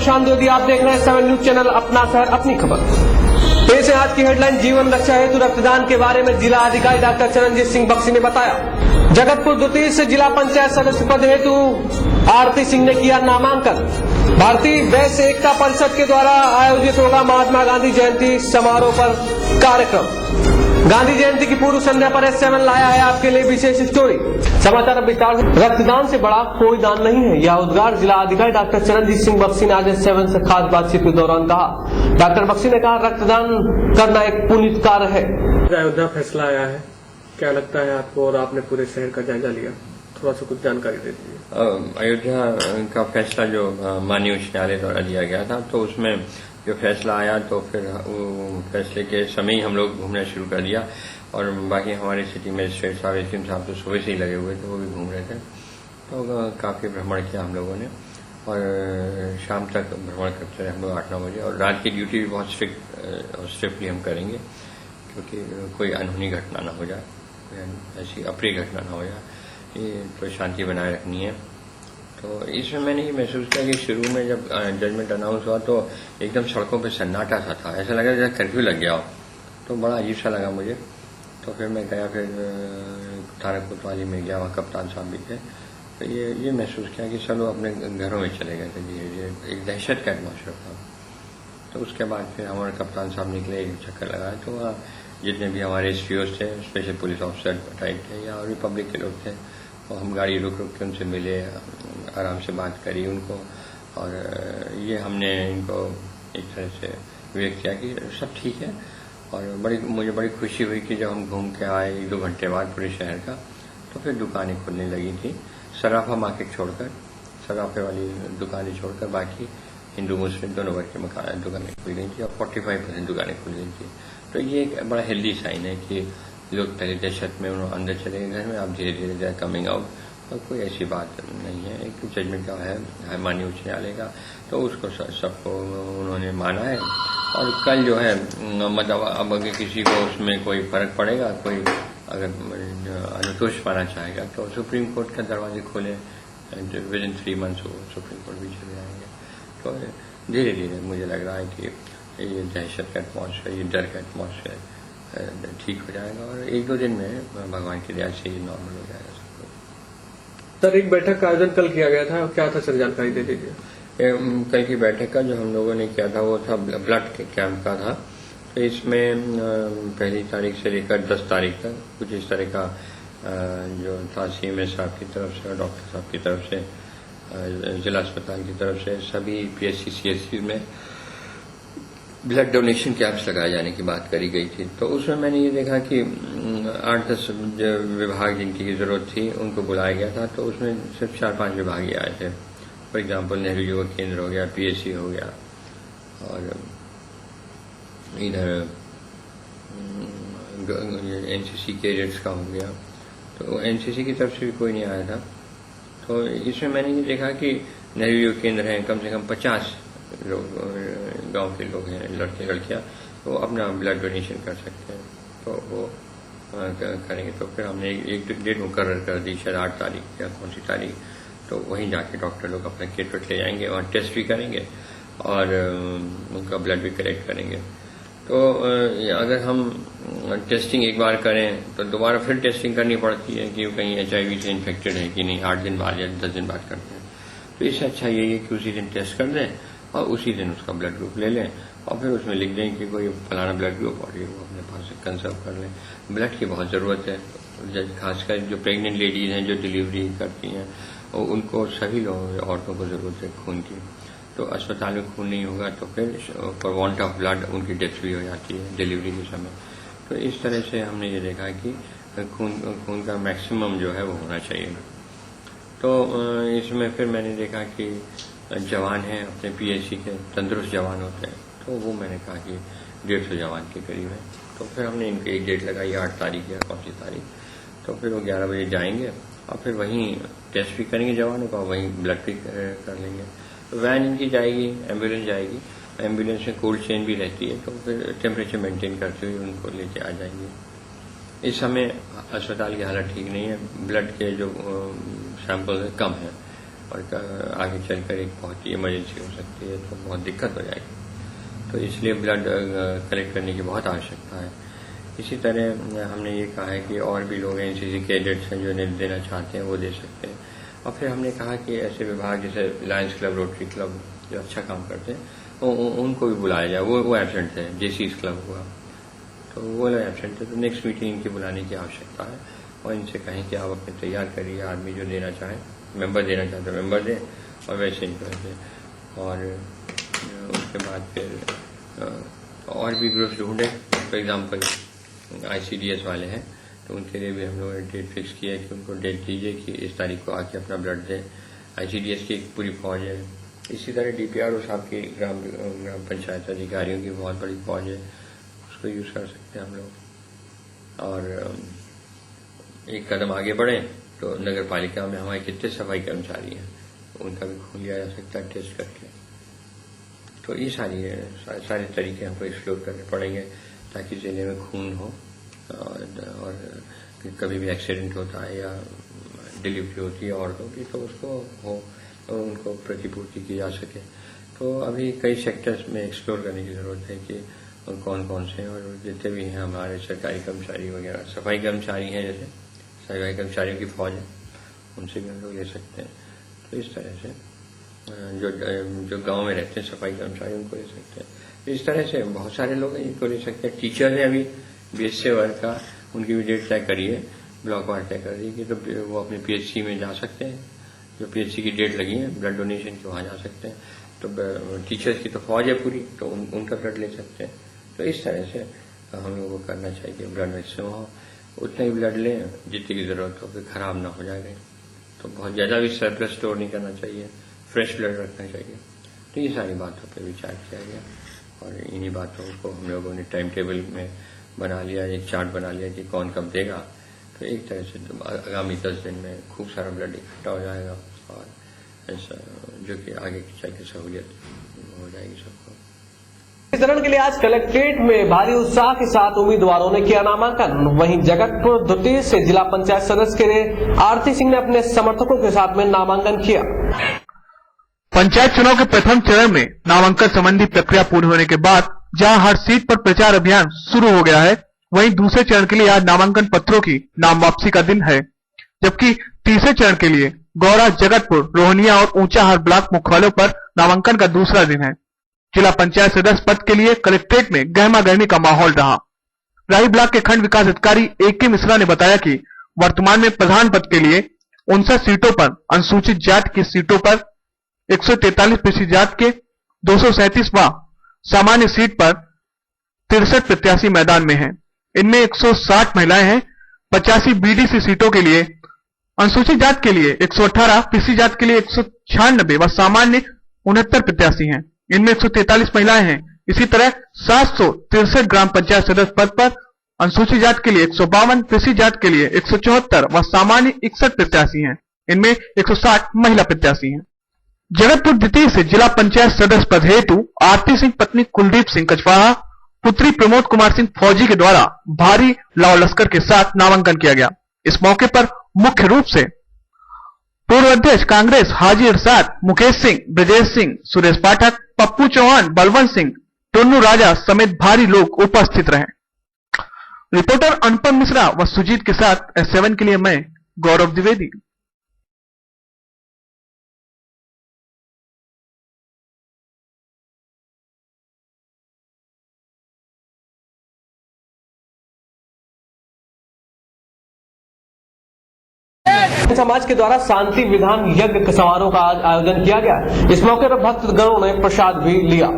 प्रशांत द्विवेदी, आप देख रहे हैं 7 न्यूज चैनल, अपना शहर अपनी खबर। पेश है आज की हेडलाइन। जीवन रक्षा हेतु रक्तदान के बारे में जिला अधिकारी डॉक्टर चरणजीत सिंह बख्शी ने बताया। जगतपुर द्वितीय से जिला पंचायत सदस्य पद हेतु आरती सिंह ने किया नामांकन। भारतीय वैश्य एकता परिषद के द्वारा आयोजित होगा महात्मा गांधी जयंती समारोह पर कार्यक्रम। गांधी जयंती की पूर्व संध्या पर S7 लाया है आपके लिए विशेष स्टोरी। समाचार अब विस्तार से। रक्तदान से बड़ा कोई दान नहीं है, यह उद्गार जिला अधिकारी डॉक्टर चरणजीत सिंह बख्शी ने आज S7 से खास बातचीत के दौरान कहा। डॉक्टर बख्शी ने कहा, रक्तदान करना एक पुनीत कार्य है। अयोध्या फैसला आया है, क्या लगता है आपको, और आपने पूरे शहर का जायजा लिया, थोड़ा सा कुछ जानकारी दे दीजिए। अयोध्या का फैसला जो माननीय उच्च न्यायालय द्वारा दिया गया था, तो उसमें जो फैसला आया तो फिर वो फैसले के समय ही हम लोग घूमना शुरू कर दिया। और बाकी हमारे सिटी मजिस्ट्रेट साहब, एसडीएम साहब तो सुबह से ही लगे हुए थे, वो भी घूम रहे थे। तो काफी भ्रमण किया हम लोगों ने और शाम तक भ्रमण करते रहे हम लोग 8-9 बजे। और रात की ड्यूटी भी बहुत स्ट्रिक्टली हम करेंगे, क्योंकि कोई अनहोनी घटना ना हो जाए, ऐसी अप्रिय घटना ना हो जाए, ये तो शांति बनाए रखनी है। तो इसमें मैंने ये महसूस किया कि शुरू में जब जजमेंट अनाउंस हुआ तो एकदम सड़कों पे सन्नाटा सा था, ऐसा लगा जैसे कर्फ्यू लग गया हो, तो बड़ा अजीब सा लगा मुझे। तो फिर मैं गया, फिर थाना कोतवाली में गया, वहाँ कप्तान साहब भी थे। तो ये महसूस किया कि सब लोग अपने घरों में चले गए थे धीरे धीरे, एक दहशत का एटमॉस्फेयर था। तो उसके बाद फिर हमारे कप्तान साहब निकले, एक चक्कर लगाया, तो वहाँ जितने भी हमारे एसपीओ थे, स्पेशल पुलिस ऑफिसर टाइप थे या और भी पब्लिक के लोग थे, तो हम गाड़ी रुक रुक के उनसे मिले, आराम से बात करी उनको। और ये हमने इनको एक तरह से व्यक्त किया कि सब ठीक है। और मुझे बड़ी खुशी हुई कि जब हम घूम के आए 1-2 घंटे बाद पूरे शहर का, तो फिर दुकानें खुलने लगी थी, सराफा मार्केट छोड़कर, सराफे वाली दुकानें छोड़कर बाकी हिंदू मुस्लिम दोनों वर्ग की दुकानें खुल गई थी और 45% दुकानें खुल गई थी। तो ये एक बड़ा हेल्दी साइन है कि लोग पहले दहशत में उन्होंने अंदर चले गए घर में, अब धीरे धीरे दे कमिंग आउट। और कोई ऐसी बात नहीं है, एक जजमेंट का है माननीय उच्च न्यायालय का, तो उसको सबको उन्होंने माना है। और कल जो है मतलब अब अगर किसी को उसमें कोई फर्क पड़ेगा, कोई अगर अनुतोष पाना चाहेगा, तो सुप्रीम कोर्ट का दरवाजे खोले, विदिन 3 मंथ्स वो सुप्रीम कोर्ट भी चले जाएंगे। तो धीरे धीरे मुझे लग रहा है कि ये दहशत का एटमॉस्फेयर, ये डर का एटमॉस्फेयर ठीक हो जाएगा और 1-2 दिन में भगवान की दया से ये नॉर्मल हो जाएगा सब कुछ। सर, एक बैठक का आयोजन कल किया गया था, क्या था सर, जानकारी दे दीजिए। कल की बैठक का जो हम लोगों ने किया था वो था ब्लड कैंप का था। तो इसमें 1 तारीख से लेकर 10 तारीख तक कुछ इस तरह का जो था CMS साहब की तरफ से और डॉक्टर साहब की तरफ से, जिला अस्पताल की तरफ से सभी PSC CSC में ब्लड डोनेशन कैंप्स लगाए जाने की बात करी गई थी। तो उसमें मैंने ये देखा कि 8-10 विभाग जिनकी जरूरत थी उनको बुलाया गया था, तो उसमें सिर्फ 4-5 विभाग ही आए थे। फॉर एग्जाम्पल नेहरू युवा केंद्र हो गया, PSC हो गया, और इधर NCC कैडेट्स का हो गया, तो NCC की तरफ से भी कोई नहीं आया था। तो इसमें मैंने ये देखा कि नेहरू युवा केंद्र है, कम से कम 50 लोग गांव के लोग हैं, लड़के लड़कियां, तो अपना ब्लड डोनेशन कर सकते हैं, तो वो करेंगे। तो फिर हमने एक डेट मुकर्रर कर दी, शायद 8 तारीख या कौन सी तारीख, तो वहीं जाके डॉक्टर लोग अपना किट ले जाएंगे, वहाँ टेस्ट भी करेंगे और उनका ब्लड भी कलेक्ट करेंगे। तो अगर हम टेस्टिंग एक बार करें तो दोबारा फिर टेस्टिंग करनी पड़ती है कि कहीं HIV से इन्फेक्टेड है कि नहीं, 8 दिन बाद या 10 दिन बाद करते हैं। तो इससे अच्छा यही है कि उसी दिन टेस्ट कर दें और उसी दिन उसका ब्लड ग्रुप ले लें और फिर उसमें लिख दें कि कोई फलाना ब्लड ग्रुप और ये वो अपने पास से कंजर्व कर लें। ब्लड की बहुत ज़रूरत है, खासकर जो प्रेग्नेंट लेडीज हैं, जो डिलीवरी करती हैं, और उनको सभी लोगों औरतों को ज़रूरत है खून की। तो अस्पताल में खून नहीं होगा तो फिर फॉर वांट ऑफ ब्लड उनकी डेथ भी हो जाती है डिलीवरी के समय। तो इस तरह से हमने ये देखा कि खून का मैक्सिमम जो है वो होना चाहिए। तो इसमें फिर मैंने देखा कि जवान हैं अपने PSC के, तंदुरुस्त जवान होते हैं, तो वो मैंने कहा कि 150 जवान के करीब है। तो फिर हमने इनकी एक डेट लगाई 8 तारीख या कौन सी तारीख, तो फिर वो 11 बजे जाएंगे और फिर वहीं टेस्ट भी करेंगे जवानों का, वहीं ब्लड भी कर लेंगे। तो वैन इनकी जाएगी, एम्बुलेंस जाएगी, एम्बुलेंस में कोल्ड चेन भी रहती है, तो फिर टेम्परेचर मेंटेन करते हुए उनको लेके आ जाएंगे। इस समय अस्पताल की हालत ठीक नहीं है, ब्लड के जो सैंपल कम है, और आगे चलकर एक बहुत ही इमरजेंसी हो सकती है, तो बहुत दिक्कत हो जाएगी। तो इसलिए ब्लड कलेक्ट करने की बहुत आवश्यकता है। इसी तरह हमने ये कहा है कि और भी लोग एनसीसी कैडेट्स हैं जो देना चाहते हैं वो दे सकते हैं। और फिर हमने कहा कि ऐसे विभाग जैसे लायंस क्लब, रोटरी क्लब जो अच्छा काम करते हैं उनको भी बुलाया जाए। वो एब्सेंट है, जेसीस क्लब हुआ तो वो लोग एब्सेंट है, तो नेक्स्ट मीटिंग इनकी बुलाने की आवश्यकता है और इनसे कहें कि आप अपने तैयार करिए, आदमी जो देना चाहे, मेंबर देना चाहते मेंबर दें और वैसे इनको दें। और उसके बाद फिर और भी ग्रुप्स ढूंढे। फॉर एग्जाम्पल ICDS वाले हैं तो उनके लिए भी हम लोगों ने डेट फिक्स किया है कि उनको डेट दीजिए कि इस तारीख को आके अपना ब्लड दें। ICDS की एक पूरी फौज है। इसी तरह DPRO साहब की ग्राम पंचायत अधिकारियों की बहुत बड़ी फौज है, उसको यूज कर सकते हैं हम लोग। और एक कदम आगे बढ़े तो नगर पालिका में हमारे कितने सफाई कर्मचारी हैं उनका भी खून लिया जा सकता है टेस्ट करके। तो ये सारे तरीके हमको एक्सप्लोर करने पड़ेंगे ताकि जिले में खून हो और कभी भी एक्सीडेंट होता है या डिलीवरी होती है औरतों की तो उसको हो और उनको प्रतिपूर्ति की जा सके। तो अभी कई सेक्टर्स में एक्सप्लोर करने की जरूरत है कि कौन कौन से हैं, और जितने भी हैं हमारे सरकारी कर्मचारी वगैरह, सफाई कर्मचारी हैं, जैसे सफाई कर्मचारियों की फौज है, उनसे भी हम लोग ले सकते हैं। तो इस तरह से जो गांव में रहते हैं सफाई कर्मचारी उनको ले सकते हैं। इस तरह से बहुत सारे लोग हैं इनको ले सकते हैं। टीचर हैं अभी BSc वर्ग का, उनकी भी डेट तय करिए, ब्लॉक वार तय कर दीजिए तो वो अपने PHC में जा सकते हैं। जो PHC की डेट लगी है ब्लड डोनेशन की वहाँ जा सकते हैं। तो टीचर्स की तो फौज है पूरी, तो उनका ब्लड ले सकते हैं। तो इस तरह से हम लोगों को करना चाहिए, ब्लड मैक्सिमम हो, उतना ही ब्लड लें जितनी की जरूरत हो, फिर खराब ना हो जाएगा। तो बहुत ज्यादा भी सरप्लस स्टोर नहीं करना चाहिए, फ्रेश ब्लड रखना चाहिए। तो ये सारी बातों पर विचार किया गया और इन्हीं बातों को हम लोगों ने टाइम टेबल में बना लिया, एक चार्ट बना लिया कि कौन कब देगा। तो एक तरह से तो आगामी 10 दिन में खूब सारा ब्लड इकट्ठा हो जाएगा और ऐसा जो कि आगे चल के सहूलियत हो जाएगी सबको। इस चरण के लिए आज कलेक्ट्रेट में भारी उत्साह के साथ उम्मीदवारों ने किया नामांकन। वहीं जगतपुर द्वितीय से जिला पंचायत सदस्य के लिए आरती सिंह ने अपने समर्थकों के साथ में नामांकन किया। पंचायत चुनाव के प्रथम चरण में नामांकन संबंधी प्रक्रिया पूरी होने के बाद जहां हर सीट पर प्रचार अभियान शुरू हो गया है, वहीं दूसरे चरण के लिए आज नामांकन पत्रों की नाम वापसी का दिन है, जबकि तीसरे चरण के लिए गौरा, जगतपुर, रोहनिया और ऊंचाहार ब्लॉक मुख्यालयों पर नामांकन का दूसरा दिन है। जिला पंचायत सदस्य पद के लिए कलेक्ट्रेट में गहमा गहमी का माहौल रहा। राही ब्लॉक के खंड विकास अधिकारी AK मिश्रा ने बताया कि वर्तमान में प्रधान पद के लिए 59 सीटों पर अनुसूचित जाति की सीटों पर 143 पिछड़ी जाति के 237 व सामान्य सीट पर 63 प्रत्याशी मैदान में हैं। इनमें 160 महिलाएं हैं। 85 BDC सीटों के लिए अनुसूचित जाति के लिए 118, पिछड़ी जाति के लिए 196 व सामान्य 69 प्रत्याशी हैं। इनमें 143 महिलाएं हैं। इसी तरह 763 ग्राम पंचायत सदस्य पद पर अनुसूचित जाति के लिए 152, पिछड़ी जाति के लिए 174 व सामान्य 61 प्रत्याशी हैं। इनमें 160 महिला प्रत्याशी हैं। जगतपुर द्वितीय से जिला पंचायत सदस्य पद हेतु आरती सिंह पत्नी कुलदीप सिंह कचवाहा, पुत्री प्रमोद कुमार सिंह फौजी के द्वारा भारी लाव लश्कर के साथ नामांकन किया गया। इस मौके पर मुख्य रूप से पूर्व अध्यक्ष कांग्रेस हाजी इरशाद, मुकेश सिंह, ब्रजेश सिंह, सुरेश पाठक, पप्पू चौहान, बलवंत सिंह, टोन्नू राजा समेत भारी लोग उपस्थित रहे। रिपोर्टर अनुपम मिश्रा व सुजीत के साथ S7 के लिए मैं गौरव द्विवेदी। समाज के द्वारा शांति विधान यज्ञ समारोह का आज आयोजन किया गया। इस मौके पर भक्तगणों ने प्रसाद भी लिया।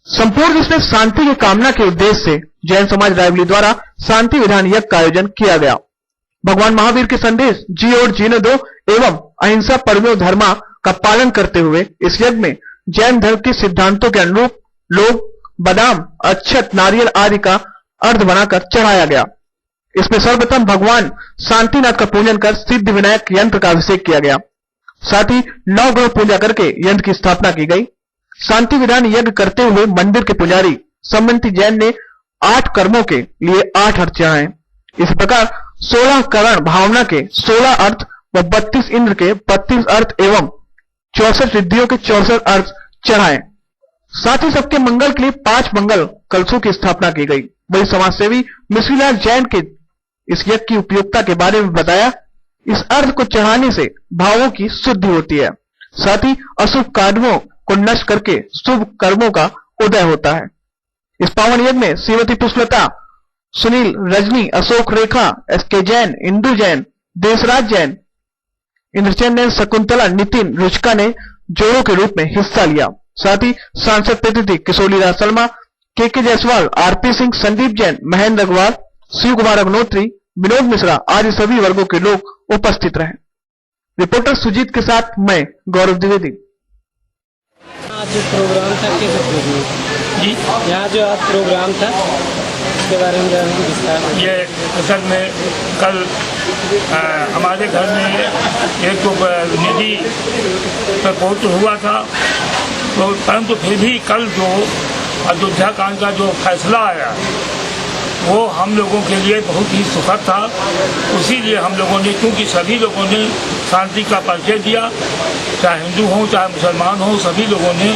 संपूर्ण विश्व में शांति की कामना के उद्देश्य से जैन समाज रायबली द्वारा शांति विधान यज्ञ का आयोजन किया गया। भगवान महावीर के संदेश जी और जीने दो एवं अहिंसा परमो धर्मा का पालन करते हुए इस यज्ञ में जैन धर्म के सिद्धांतों के अनुरूप लोग बादाम, अक्षत, नारियल आदि का अर्घ बनाकर चढ़ाया गया। इसमें सर्वप्रथम भगवान शांतिनाथ का पूजन कर सिद्धि विनायक यंत्र का अभिषेक किया गया। साथ ही 9 ग्रह पूजा करके यंत्र की स्थापना की गई। शांति विधान यज्ञ करते हुए मंदिर के पुजारी सम्मति जैन ने 8 कर्मों के लिए 8 अर्थ चढ़ाए। इस प्रकार 16 करण भावना के 16 अर्थ व 32 इंद्र के 32 अर्थ एवं 64 रिद्धियों के 64 अर्थ चढ़ाए। साथ ही सबके मंगल के लिए 5 मंगल कलशों की स्थापना की गई। वही समाजसेवी मिश्रीलाल जैन के इस यज्ञ की उपयोगिता के बारे में बताया। इस अर्थ को चढ़ाने से भावों की शुद्धि होती है, साथ ही अशुभ कर्मों को नष्ट करके शुभ कर्मों का उदय होता है। इस पावन यज्ञ में श्रीमती पुष्पलता, सुनील, रजनी, अशोक रेखा, एसके जैन, इंदु जैन, देशराज जैन, इंद्रचंद जैन, शकुंतला, नितिन, रुचिका ने जोड़ों के रूप में हिस्सा लिया। साथ ही सांसद प्रतिनिधि किशोरी राज शर्मा, के जायसवाल, आरपी सिंह, संदीप जैन, महेंद्र अग्रवाल, शिव कुमार अग्नोत्री, विनोद मिश्रा आदि सभी वर्गों के लोग उपस्थित रहे। रिपोर्टर सुजीत के साथ मैं गौरव द्विवेदी। आज जो प्रोग्राम था कैसे जी, यहाँ जो आज प्रोग्राम था उसके बारे में विस्तार। ये असल में कल हमारे घर में एक तो निधि प्रपोज हुआ था, तो परंतु फिर भी कल जो अयोध्या कांड का जो फैसला आया वो हम लोगों के लिए बहुत ही सुखद था। उसीलिए हम लोगों ने, क्योंकि सभी लोगों ने शांति का परिचय दिया, चाहे हिंदू हो चाहे मुसलमान हो, सभी लोगों ने,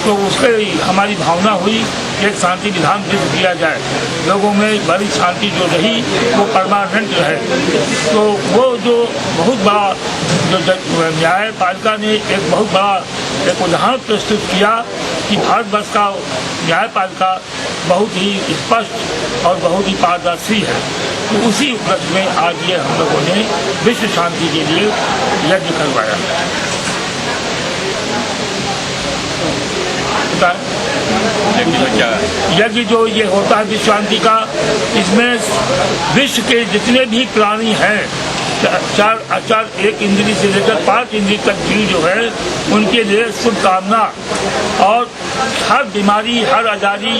तो उसके हमारी भावना हुई एक शांति विधान फिर किया जाए, लोगों में बड़ी शांति जो रही वो परमानेंट रहे। तो वो जो बहुत बड़ा जो न्यायपालिका ने एक बहुत बड़ा एक उदाहरण प्रस्तुत किया कि भारतवर्ष का न्यायपालिका बहुत ही स्पष्ट और बहुत ही पारदर्शी है। तो उसी उपलक्ष्य में आज ये हम लोगों ने विश्व शांति के लिए यज्ञ करवाया। यज्ञ जो ये होता है विश्व शांति का, इसमें विश्व के जितने भी प्राणी हैं, चार एक इंद्री से लेकर 5 इंद्री तक जीव जो है, उनके लिए शुभकामना और हर बीमारी, हर आजादी,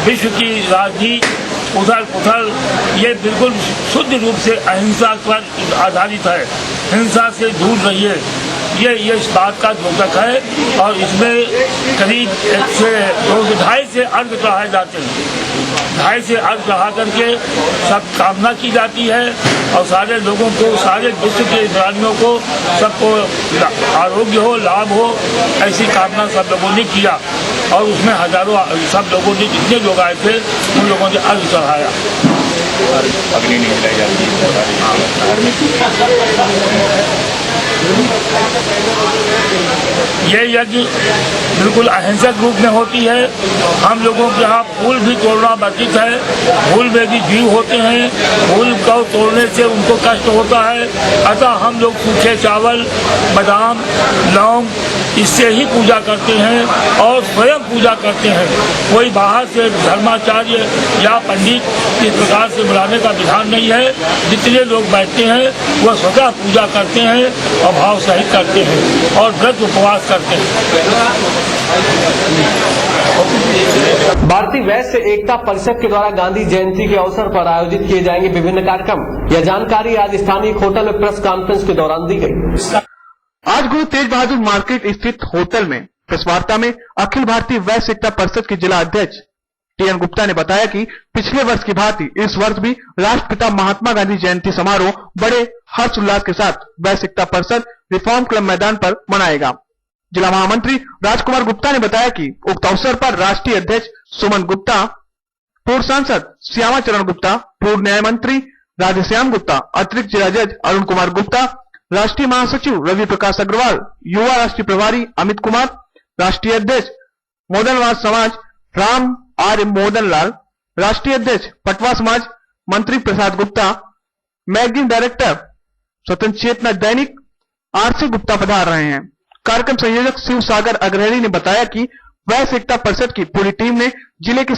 विश्व की राजनीति उथल पुथल, ये बिल्कुल शुद्ध रूप से अहिंसा पर आधारित है। हिंसा से दूर रहिए, ये इस बात का द्योतक है। और इसमें करीब 2.5 से अर्घ चढ़ाए जाते हैं। 2.5 से अर्घ चढ़ा करके सब कामना की जाती है और सारे लोगों को, सारे विश्व के प्राणियों को, सबको आरोग्य हो, लाभ हो, ऐसी कामना सब लोगों ने किया। और उसमें हजारों सब लोगों ने, जितने लोग आए थे उन लोगों ने अर्घ चढ़ाया। अग्नि नहीं जलाई जाती ये यज्ञ बिल्कुल अहिंसक रूप में होती है। हम लोगों के यहाँ फूल भी तोड़ना वर्जित है। फूल में भी जीव होते हैं, फूल को तोड़ने से उनको कष्ट होता है। अतः हम लोग सूखे चावल, बादाम, लौंग, इससे ही पूजा करते हैं और स्वयं पूजा करते हैं। कोई बाहर से धर्माचार्य या पंडित इस प्रकार से बुलाने का विधान नहीं है। जितने लोग बैठते हैं वह स्वतः पूजा करते हैं और भाव सहित करते हैं और व्रत उपवास करते हैं। भारतीय वैश्य एकता परिषद के द्वारा गांधी जयंती के अवसर पर आयोजित किए जाएंगे विभिन्न कार्यक्रम। यह जानकारी आज स्थानीय होटल में प्रेस कॉन्फ्रेंस के दौरान दी गई। आज गुरु तेज बहादुर मार्केट स्थित होटल में प्रेस वार्ता में अखिल भारतीय वैश्य एकता परिषद के जिला अध्यक्ष टीएन गुप्ता ने बताया कि पिछले वर्ष की भांति इस वर्ष भी राष्ट्रपिता महात्मा गांधी जयंती समारोह बड़े हर्षोल्लास के साथ वैश्य एकता परिषद रिफॉर्म क्लब मैदान पर मनाएगा। जिला महामंत्री राजकुमार गुप्ता ने बताया कि उक्त अवसर पर राष्ट्रीय अध्यक्ष सुमन गुप्ता, पूर्व सांसद श्यामा चरण गुप्ता, पूर्व न्याय मंत्री राधेश्याम गुप्ता, अतिरिक्त जिला जज अरुण कुमार गुप्ता, राष्ट्रीय महासचिव रवि प्रकाश अग्रवाल, युवा राष्ट्रीय प्रभारी अमित कुमार, राष्ट्रीय अध्यक्ष मोदनवाद समाज राम आर्य मोदन लाल, राष्ट्रीय अध्यक्ष पटवा समाज मंत्री प्रसाद गुप्ता, मैगजीन डायरेक्टर स्वतंत्र चेतना दैनिक आरसी गुप्ता पधार रहे हैं। कार्यक्रम संयोजक शिव सागर अग्रहरी ने बताया कि वैश्य एकता परिषद की पूरी टीम ने जिले के